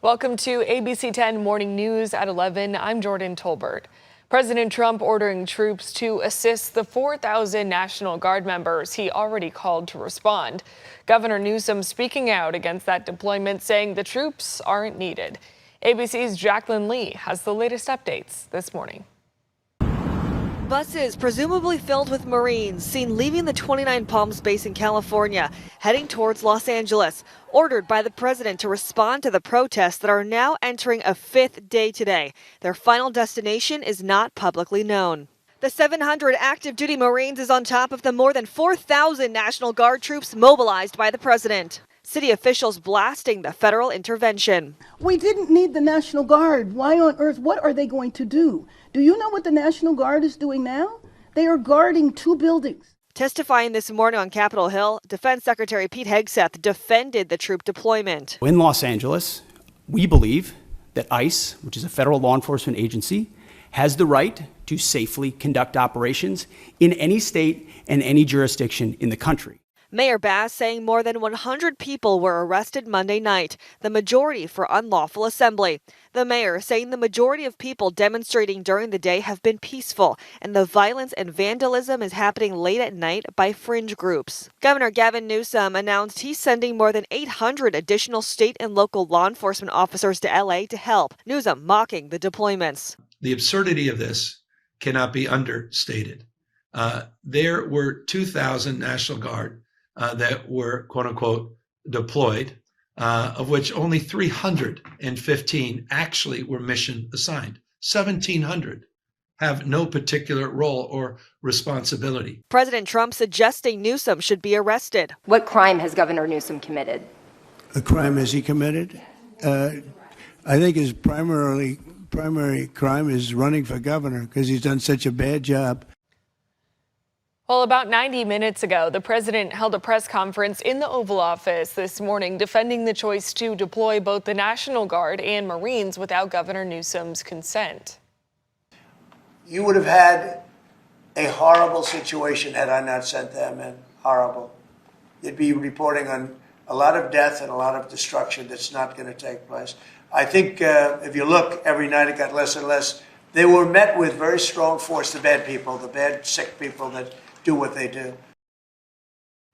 Welcome to ABC 10 Morning News at 11. I'm Jordan Tolbert. President Trump ordering troops to assist the 4,000 National Guard members he already called to respond. Governor Newsom speaking out against that deployment, saying the troops aren't needed. ABC's Jacqueline Lee has the latest updates this morning. Buses presumably filled with Marines seen leaving the 29 Palms base in California, heading towards Los Angeles, ordered by the president to respond to the protests that are now entering a fifth day today. Their final destination is not publicly known. The 700 active duty Marines is on top of the more than 4,000 National Guard troops mobilized by the president. City officials blasting the federal intervention. We didn't need the National Guard. Why on earth? What are they going to do? Do you know what the National Guard is doing now? They are guarding 2 buildings. Testifying this morning on Capitol Hill, Defense Secretary Pete Hegseth defended the troop deployment. In Los Angeles, we believe that ICE, which is a federal law enforcement agency, has the right to safely conduct operations in any state and any jurisdiction in the country. Mayor Bass saying more than 100 people were arrested Monday night, the majority for unlawful assembly. The mayor saying the majority of people demonstrating during the day have been peaceful, and the violence and vandalism is happening late at night by fringe groups. Governor Gavin Newsom announced he's sending more than 800 additional state and local law enforcement officers to LA to help. Newsom mocking the deployments. The absurdity of this cannot be understated. There were 2,000 National Guard that were, quote unquote, deployed, of which only 315 actually were mission assigned. 1,700 have no particular role or responsibility. President Trump suggesting Newsom should be arrested. What crime has Governor Newsom committed? A crime has he committed? I think his primary crime is running for governor because he's done such a bad job. Well, about 90 minutes ago, the president held a press conference in the Oval Office this morning defending the choice to deploy both the National Guard and Marines without Governor Newsom's consent. You would have had a horrible situation had I not sent them in. Horrible. You'd be reporting on a lot of death and a lot of destruction that's not going to take place. I think if you look, every night it got less and less. They were met with very strong force, the bad people, the bad, sick people that do what they do.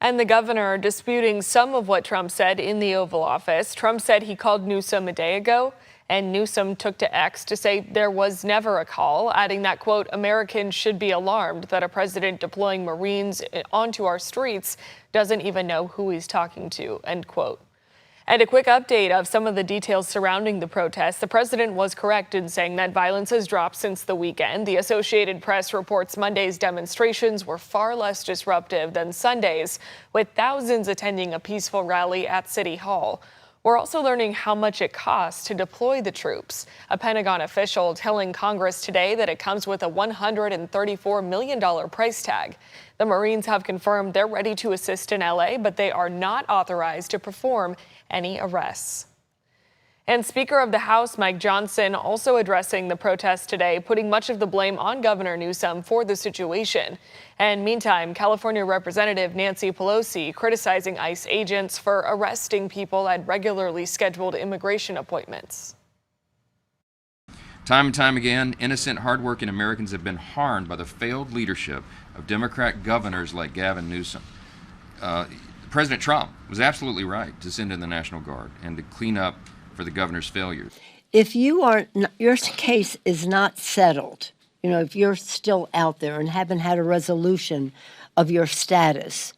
And the governor disputing some of what Trump said in the Oval Office. Trump said he called Newsom a day ago, and Newsom took to X to say there was never a call, adding that, quote, Americans should be alarmed that a president deploying Marines onto our streets doesn't even know who he's talking to, end quote. And a quick update of some of the details surrounding the protests. The president was correct in saying that violence has dropped since the weekend. The Associated Press reports Monday's demonstrations were far less disruptive than Sunday's, with thousands attending a peaceful rally at City Hall. We're also learning how much it costs to deploy the troops. A Pentagon official telling Congress today that it comes with a $134 million price tag. The Marines have confirmed they're ready to assist in LA, but they are not authorized to perform any arrests. And Speaker of the House Mike Johnson also addressing the protests today, putting much of the blame on Governor Newsom for the situation. And meantime, California Representative Nancy Pelosi criticizing ICE agents for arresting people at regularly scheduled immigration appointments. Time and time again, innocent, hardworking Americans have been harmed by the failed leadership of Democrat governors like Gavin Newsom. President Trump was absolutely right to send in the National Guard and to clean up for the governor's failures. If your case is not settled, if you're still out there and haven't had a resolution of your status,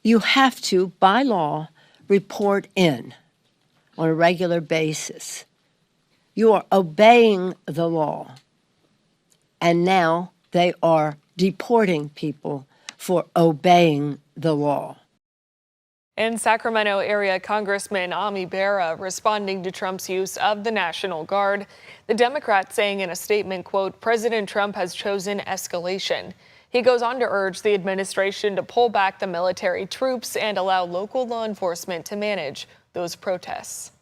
you have to, by law, report in on a regular basis. You are obeying the law. And now they are deporting people for obeying the law. In Sacramento area Congressman Ami Bera responding to Trump's use of the National Guard. The Democrat saying in a statement, quote, President Trump has chosen escalation. He goes on to urge the administration to pull back the military troops and allow local law enforcement to manage those protests.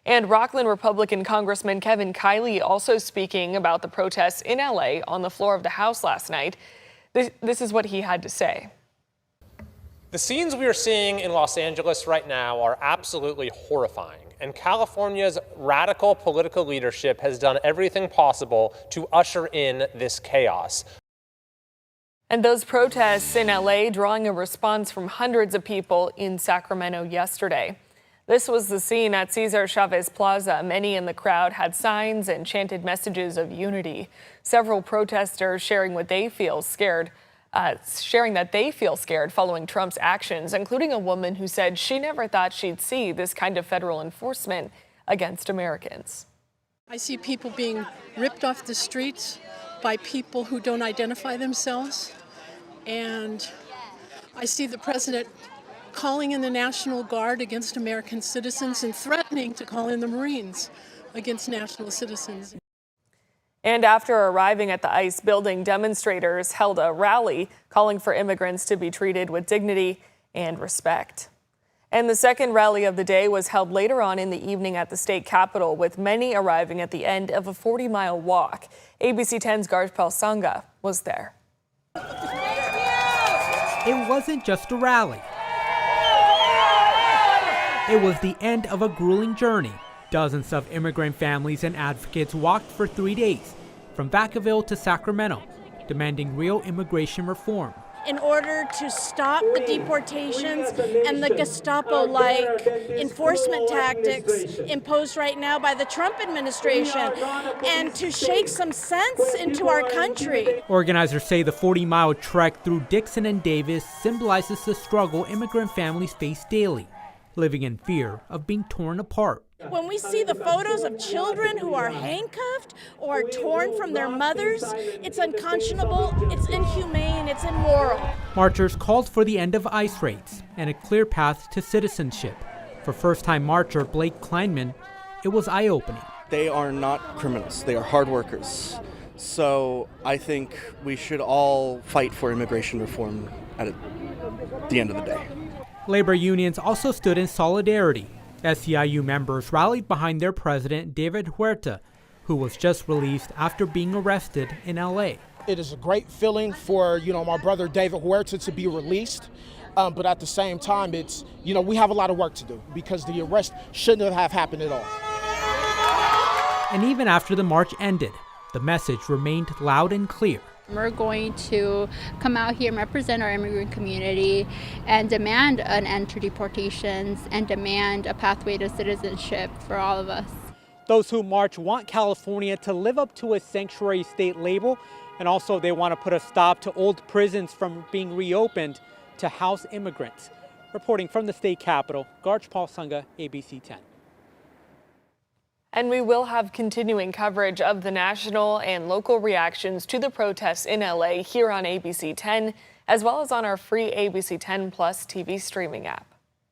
And Rockland Republican Congressman Kevin Kiley also speaking about the protests in LA on the floor of the House last night. This is what he had to say. The scenes we are seeing in Los Angeles right now are absolutely horrifying. and California's radical political leadership has done everything possible to usher in this chaos. And those protests in LA drawing a response from hundreds of people in Sacramento yesterday. This was the scene at Cesar Chavez Plaza. Many in the crowd had signs and chanted messages of unity. Several protesters sharing that they feel scared following Trump's actions, including a woman who said she never thought she'd see this kind of federal enforcement against Americans. I see people being ripped off the streets by people who don't identify themselves. And I see the president calling in the National Guard against American citizens and threatening to call in the Marines against national citizens. And after arriving at the ICE building, demonstrators held a rally calling for immigrants to be treated with dignity and respect. And the second rally of the day was held later on in the evening at the state capitol, with many arriving at the end of a 40-mile walk. ABC 10's Garjpal Sangha was there. It wasn't just a rally. It was the end of a grueling journey. Dozens of immigrant families and advocates walked for 3 days, from Vacaville to Sacramento, demanding real immigration reform. In order to stop the deportations and the Gestapo-like enforcement tactics imposed right now by the Trump administration, and to shake some sense into our country. Organizers say the 40-mile trek through Dixon and Davis symbolizes the struggle immigrant families face daily, living in fear of being torn apart. When we see the photos of children who are handcuffed or torn from their mothers, it's unconscionable, it's inhumane, it's immoral. Marchers called for the end of ICE raids and a clear path to citizenship. For first-time marcher Blake Kleinman, it was eye-opening. They are not criminals, they are hard workers. So I think we should all fight for immigration reform at the end of the day. Labor unions also stood in solidarity. SEIU members rallied behind their president, David Huerta, who was just released after being arrested in LA. It is a great feeling for, my brother David Huerta to be released. But at the same time, it's, we have a lot of work to do because the arrest shouldn't have happened at all. And even after the march ended, the message remained loud and clear. We're going to come out here and represent our immigrant community and demand an end to deportations and demand a pathway to citizenship for all of us. Those who march want California to live up to its sanctuary state label, and also they want to put a stop to old prisons from being reopened to house immigrants. Reporting from the state capitol, Garjpal Sangha, ABC 10. And we will have continuing coverage of the national and local reactions to the protests in LA here on ABC 10, as well as on our free ABC 10 Plus TV streaming app.